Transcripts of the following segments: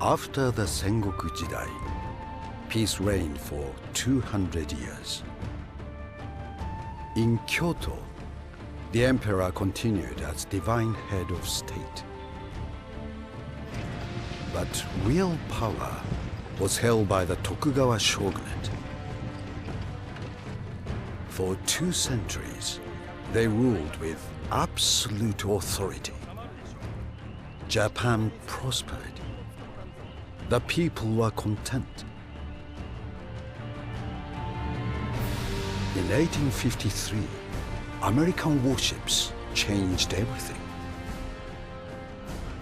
After the Sengoku Jidai, peace reigned for 200 years. In Kyoto, the emperor continued as divine head of state. But real power was held by the Tokugawa shogunate. For 2 centuries, they ruled with absolute authority. Japan prospered. The people were content. In 1853, American warships changed everything.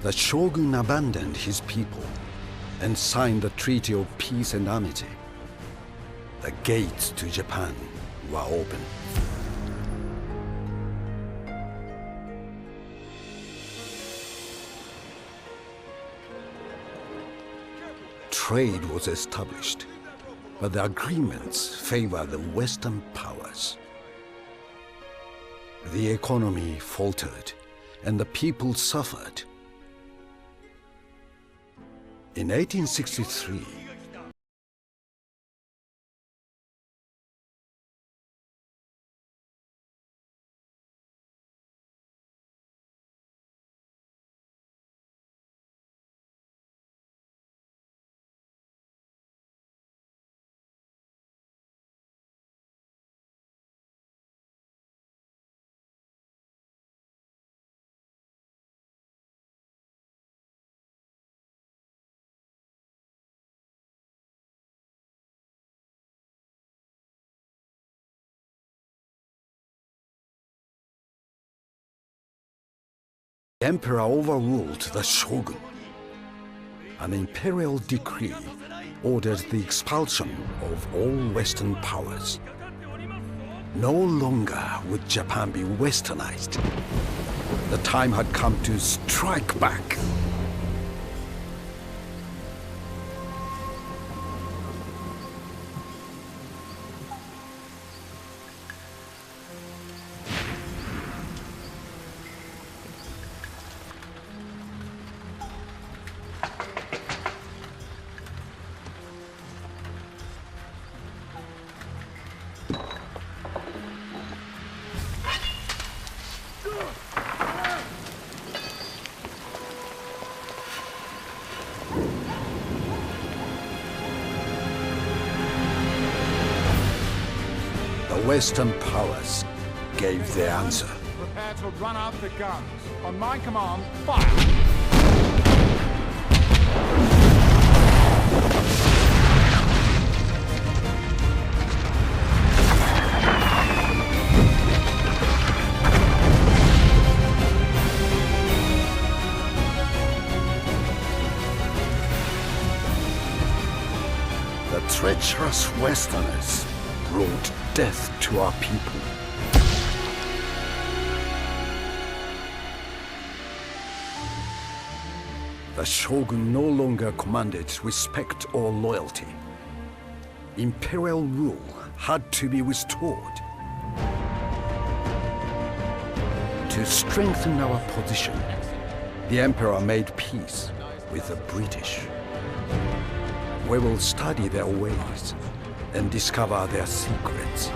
The shogun abandoned his people and signed the Treaty of Peace and Amity. The gates to Japan were open. Trade was established, but the agreements favored the Western powers. The economy faltered, and the people suffered. In 1863, the emperor overruled the shogun. An imperial decree ordered the expulsion of all Western powers. No longer would Japan be westernized. The time had come to strike back. The Western powers gave their answer. Prepare to run out the guns. On my command, fire! The treacherous Westerners brought death to our people. The shogun no longer commanded respect or loyalty. Imperial rule had to be restored. To strengthen our position, the emperor made peace with the British. We will study their ways and discover their secrets.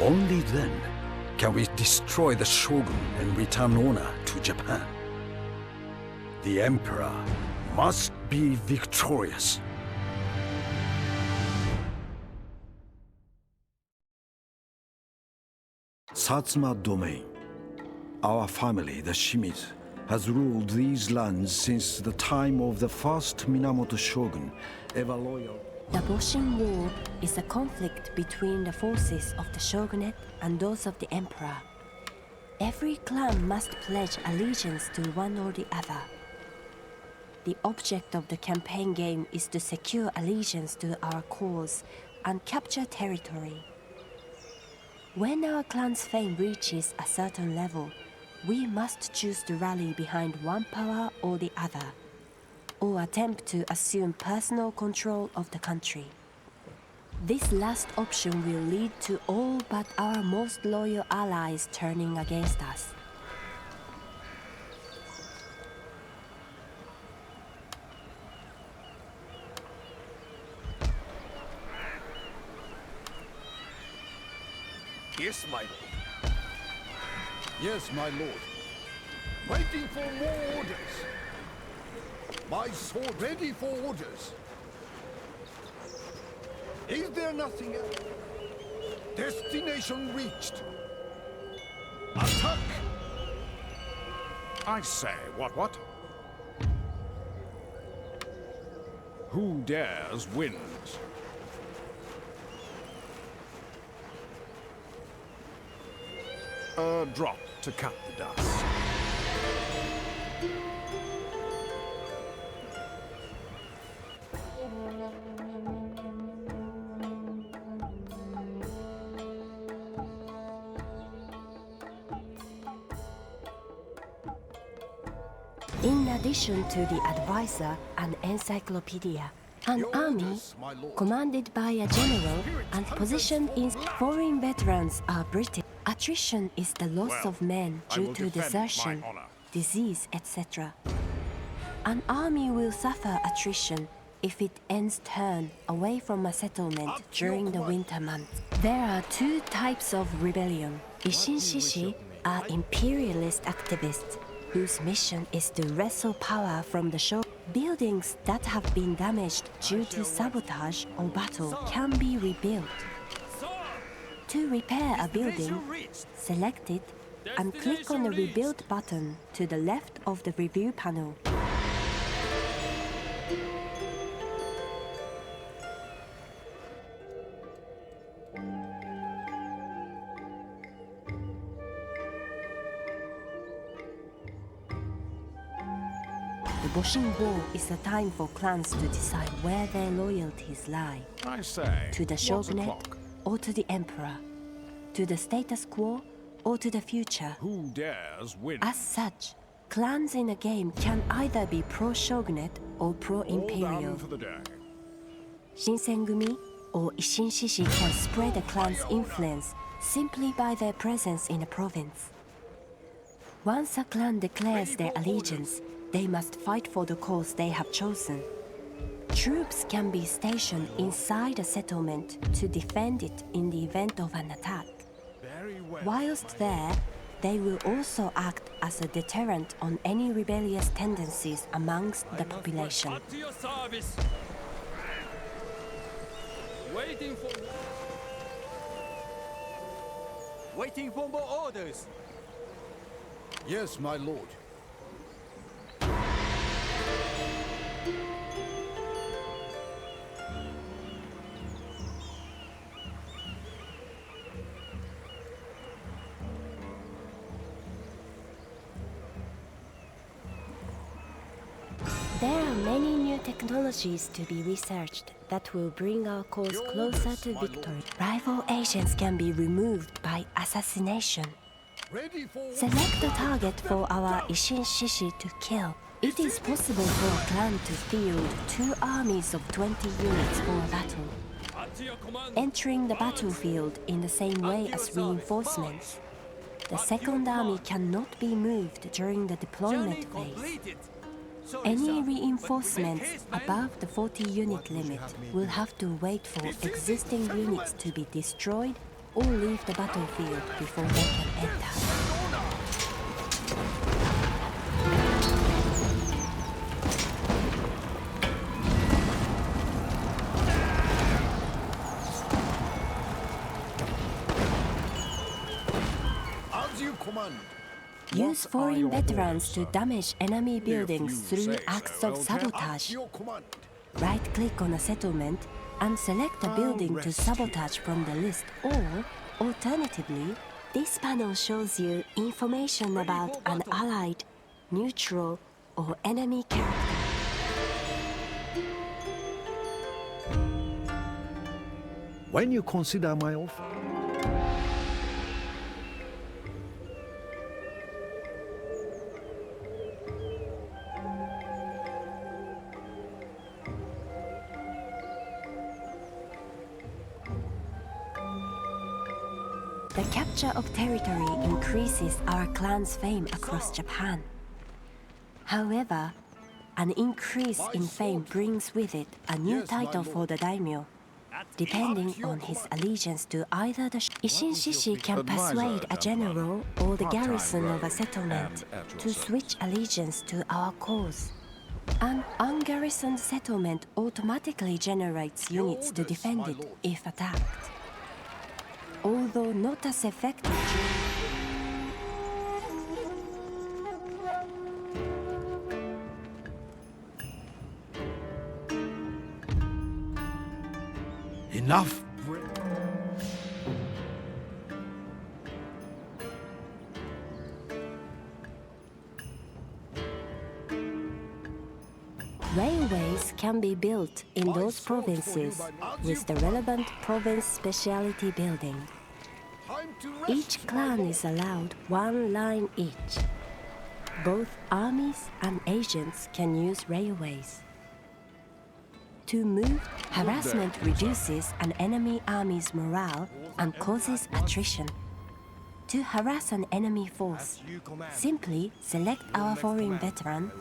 Only then can we destroy the shogun and return honor to Japan. The emperor must be victorious. Satsuma domain. Our family, the Shimizu, has ruled these lands since the time of the first Minamoto shogun, ever loyal. The Boshin War is a conflict between the forces of the shogunate and those of the emperor. Every clan must pledge allegiance to one or the other. The object of the campaign game is to secure allegiance to our cause and capture territory. When our clan's fame reaches a certain level, we must choose to rally behind one power or the other, or attempt to assume personal control of the country. This last option will lead to all but our most loyal allies turning against us. Yes, my lord. Yes, my lord. Waiting for more orders. My sword ready for orders. Is there nothing else? Destination reached. Attack! I say, what? Who dares wins. A drop to cut the dust. In addition to the advisor and encyclopedia, an Your army orders, my lord. commanded by a general and positioned in foreign veterans are British. Attrition is the loss Well, of men I due will to defend my desertion, honor. disease, etc. An army will suffer attrition if it ends turn away from a settlement during the winter months. There are two types of rebellion. Ishinshishi are imperialist activists whose mission is to wrestle power from the shogun. Buildings that have been damaged due to sabotage or battle can be rebuilt. To repair a building, select it and click on the Rebuild button to the left of the review panel. The Boshin War is a time for clans to decide where their loyalties lie. I say, To the what's shogunate o'clock? or to the emperor. To the status quo or to the future. Who dares win. As such, clans in a game can either be pro-shogunate or All done pro-imperial. for the day. Shinsengumi or Ishinshishi can spread a clan's influence simply by their presence in a province. Once a clan declares their allegiance, they must fight for the cause they have chosen. Troops can be stationed inside a settlement to defend it in the event of an attack. Very well. Whilst there, they will also act as a deterrent on any rebellious tendencies amongst the population. At your service. Waiting for more orders. Yes, my lord. There are many new technologies to be researched that will bring our cause closer to victory. Rival agents can be removed by assassination. Ready for Select a target for our Ishinshishi to kill. It is possible for a clan to field 2 armies of 20 units for a battle, At your command. entering the battlefield in the same way as reinforcements. The second army cannot be moved during the deployment Journey phase. completed. Sorry, Any sir, but reinforcements make haste, man. above the 40-unit limit will have to wait for existing units to be destroyed or leave the battlefield before they can enter. as you command. Use What are foreign your veterans orders, to sir? damage enemy If buildings you through say acts so, of Elder. sabotage. Your command. Right-click on a settlement and select a building to rest sabotage from the list, or, alternatively, this panel shows you information about an allied, neutral, or enemy character. When you consider my offer, The capture of territory increases our clan's fame across Japan. However, an increase in fame brings with it a new Yes, my title for lord. the daimyo, depending on his allegiance to either the Ishin-shishi can persuade a general or the garrison of a settlement to switch allegiance to our cause. An ungarrisoned settlement automatically generates units to defend it if attacked, although not as effective. Enough. Railways can be built in those provinces with the relevant province specialty building. Each clan is allowed one line each. Both armies and agents can use railways. To move, harassment reduces an enemy army's morale and causes attrition. To harass an enemy force, simply select our foreign veteran.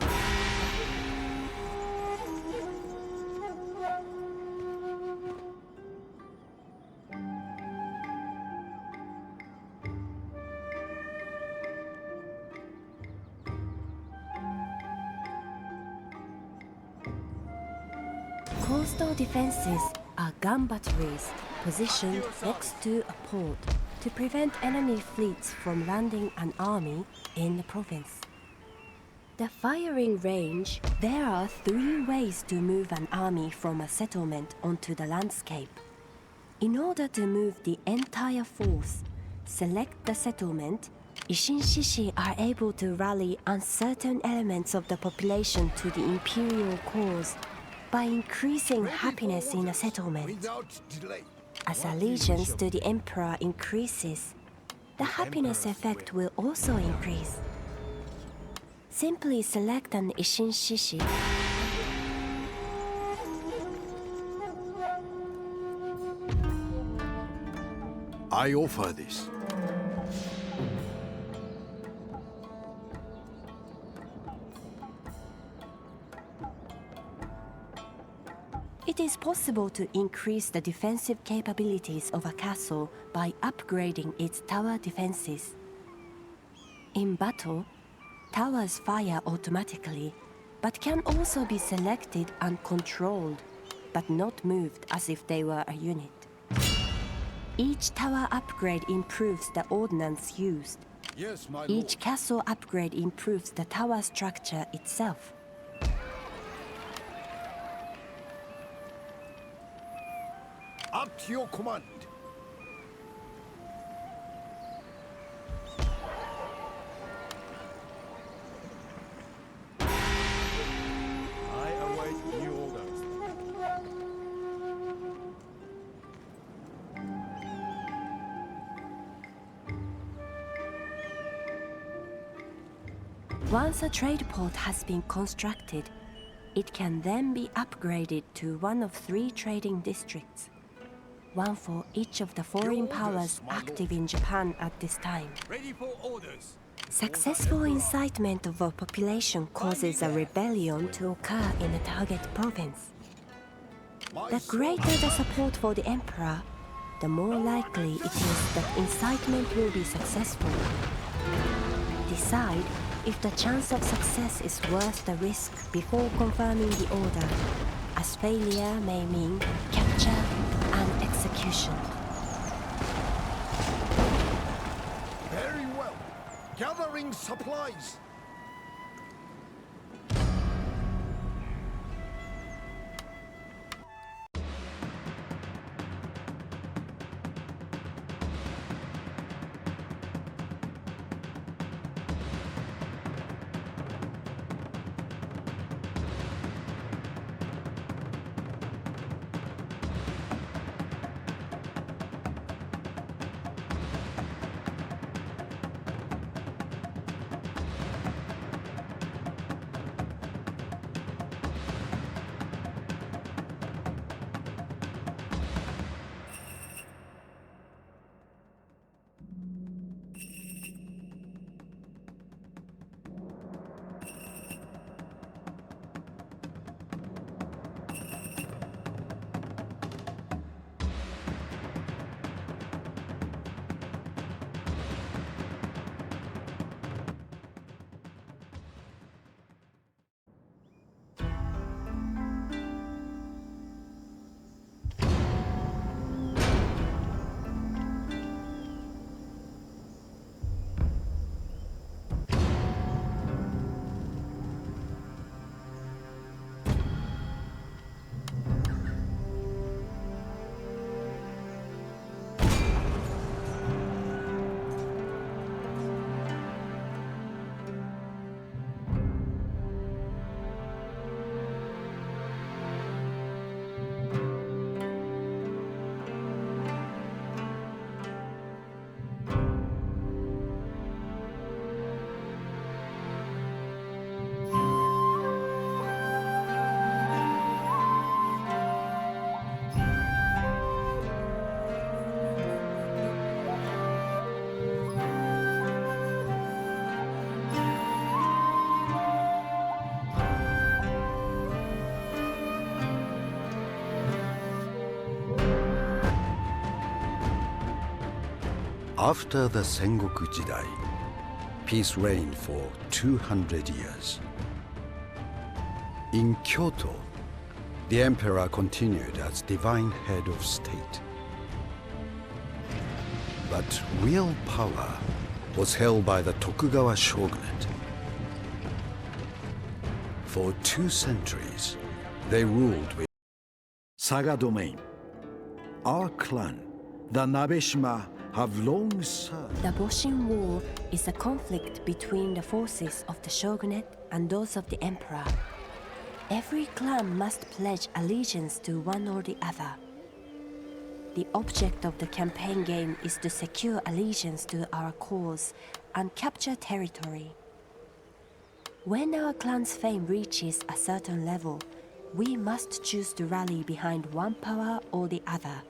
Coastal defenses are gun batteries positioned next to a port to prevent enemy fleets from landing an army in the province. The firing range. There are 3 ways to move an army from a settlement onto the landscape. In order to move the entire force, select the settlement. Ishin-shishi are able to rally uncertain elements of the population to the imperial cause by increasing happiness in a settlement. As allegiance to the emperor increases, the happiness effect will also increase. Simply select an Ishin-shishi. I offer this. It is possible to increase the defensive capabilities of a castle by upgrading its tower defenses. In battle, towers fire automatically, but can also be selected and controlled, but not moved as if they were a unit. Each tower upgrade improves the ordnance used. Yes, my Each castle upgrade improves the tower structure itself. Up to your command. I await new orders. Once a trade port has been constructed, it can then be upgraded to one of 3 trading districts, one for each of the foreign powers active in Japan at this time. Ready for orders. Successful incitement of a population causes a rebellion to occur in a target province. The greater the support for the emperor, the more likely it is that incitement will be successful. Decide if the chance of success is worth the risk before confirming the order, as failure may mean capture and execution. Very well. Gathering supplies. After the Sengoku Jidai, peace reigned for 200 years. In Kyoto, the emperor continued as divine head of state. But real power was held by the Tokugawa shogunate. For 2 centuries, they ruled with Saga domain. Our clan, the Nabeshima, have long served. The Boshin War is a conflict between the forces of the shogunate and those of the emperor. Every clan must pledge allegiance to one or the other. The object of the campaign game is to secure allegiance to our cause and capture territory. When our clan's fame reaches a certain level, we must choose to rally behind one power or the other,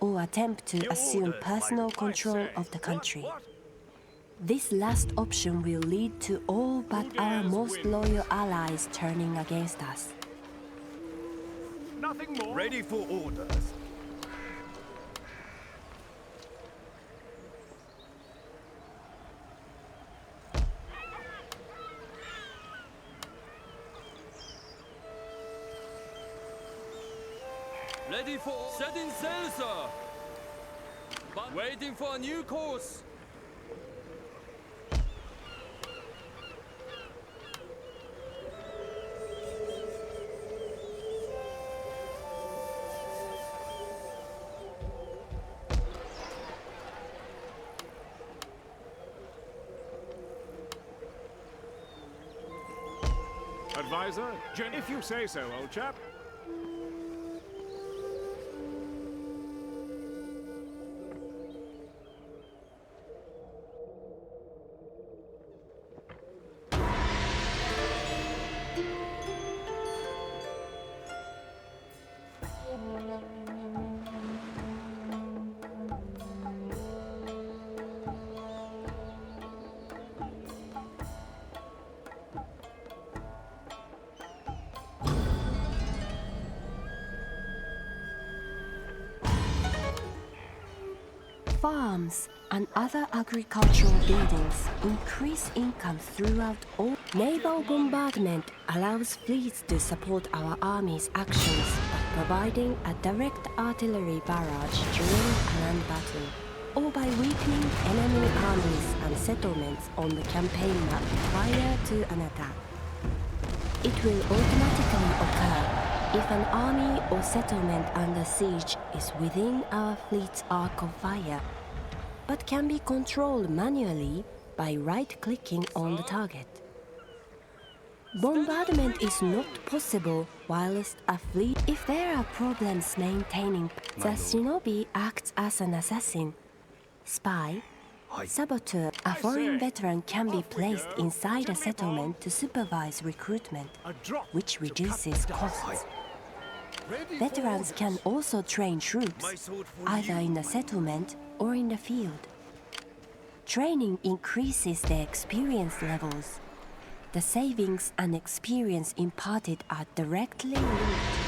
or attempt to assume personal control of the country. This last option will lead to all but our most loyal allies turning against us. Nothing more. Ready for orders. Ready for setting sail, sir. But waiting for a new course. Advisor, if you say so, old chap. Farms and other agricultural buildings increase income throughout all. Naval bombardment allows fleets to support our army's actions by providing a direct artillery barrage during a land battle, or by weakening enemy armies and settlements on the campaign map prior to an attack. It will automatically occur if an army or settlement under siege is within our fleet's arc of fire, but can be controlled manually by right-clicking on the target. Bombardment is not possible whilst a fleet. If there are problems maintaining, the shinobi acts as an assassin, spy, saboteur. A foreign veteran can be placed inside a settlement to supervise recruitment, which reduces costs. Veterans can also train troops, either in the settlement or in the field. Training increases their experience levels. The savings and experience imparted are directly linked.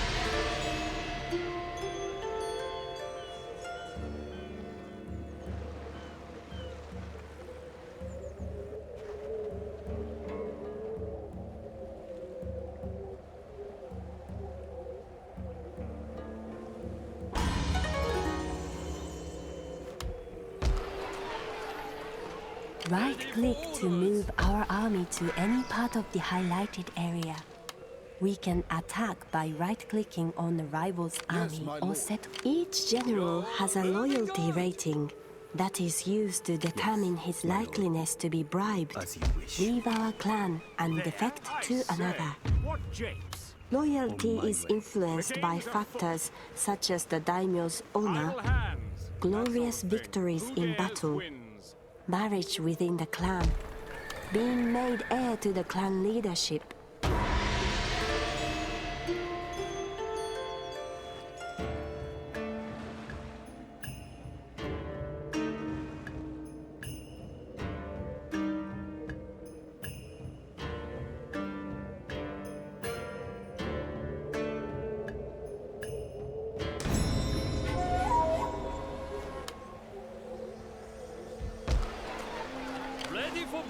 Right-click to move our army to any part of the highlighted area. We can attack by right-clicking on the rival's army or set. Each general has a loyalty rating that is used to determine his likeliness to be bribed, leave our clan, and defect to another. What japes? Loyalty is influenced by factors such as the daimyo's honor, Idle hands. glorious victories in battle, Wins. marriage within the clan, being made heir to the clan leadership.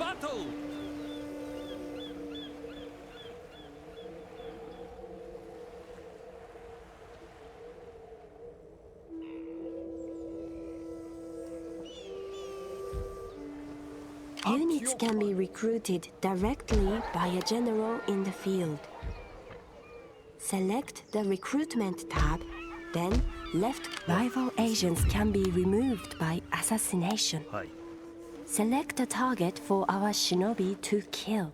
battle! Units can be recruited directly by a general in the field. Select the Recruitment tab, then left rival agents can be removed by assassination. Select a target for our shinobi to kill.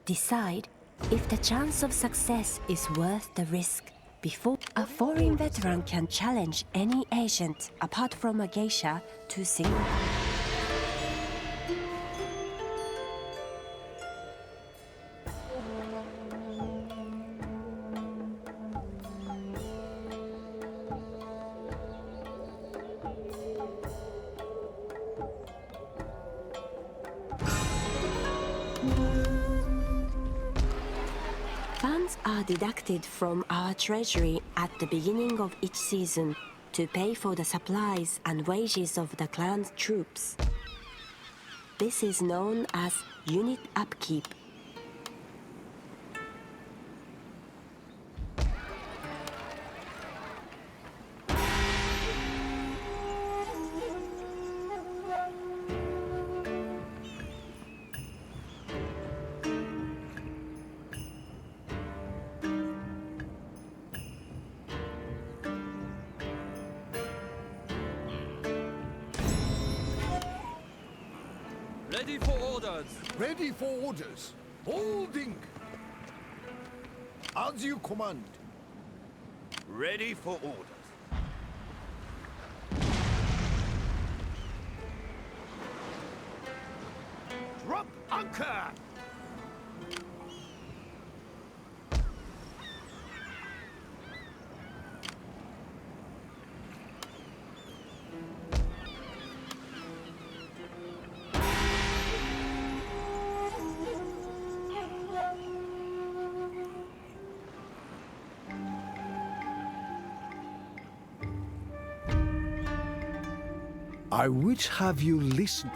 Decide if the chance of success is worth the risk. Before a foreign veteran can challenge any agent apart from a geisha to single. Funds are deducted from our treasury at the beginning of each season to pay for the supplies and wages of the clan's troops. This is known as unit upkeep. Ready for orders! Ready for orders. Holding. As you command. Ready for orders. Drop anchor! I would have you listened.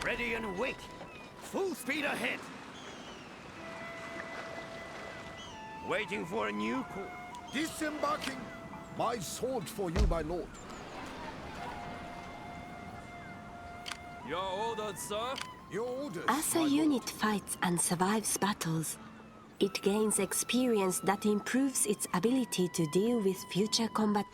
Ready and wait. Full speed ahead. Waiting for a new call. Disembarking. My sword for you, my lord. Your orders, sir? Your orders. As my a lord. unit fights and survives battles, it gains experience that improves its ability to deal with future combat.